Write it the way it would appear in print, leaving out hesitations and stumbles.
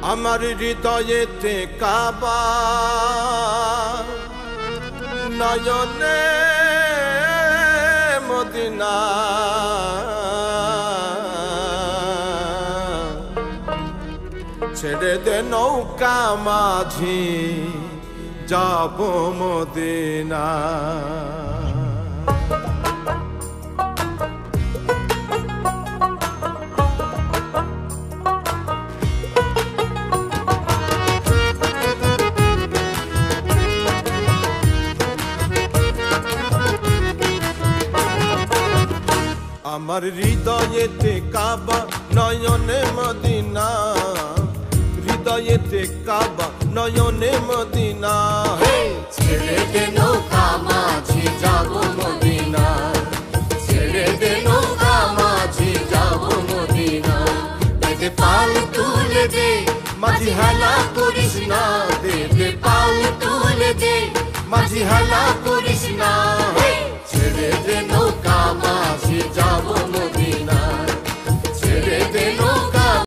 আমার হৃদয়েতে কাবা নয়নে মদিনা ছেড়ে দে নৌকা মাঝি যাব মদিনা আমার হৃদয়েতে কাবা নয়নে মদিনা হৃদয়েতে কাবা নয়নে মদিনা ছেড়ে দে নৌকা মাঝি যাব মদিনা ছেড়ে দে নৌকা মাঝি যাব মদিনা দে পাল তুলে দে মাঝি হেলা করিস না দে পাল তুলে দে মাঝি হেলা করিস না ছেড়ে দে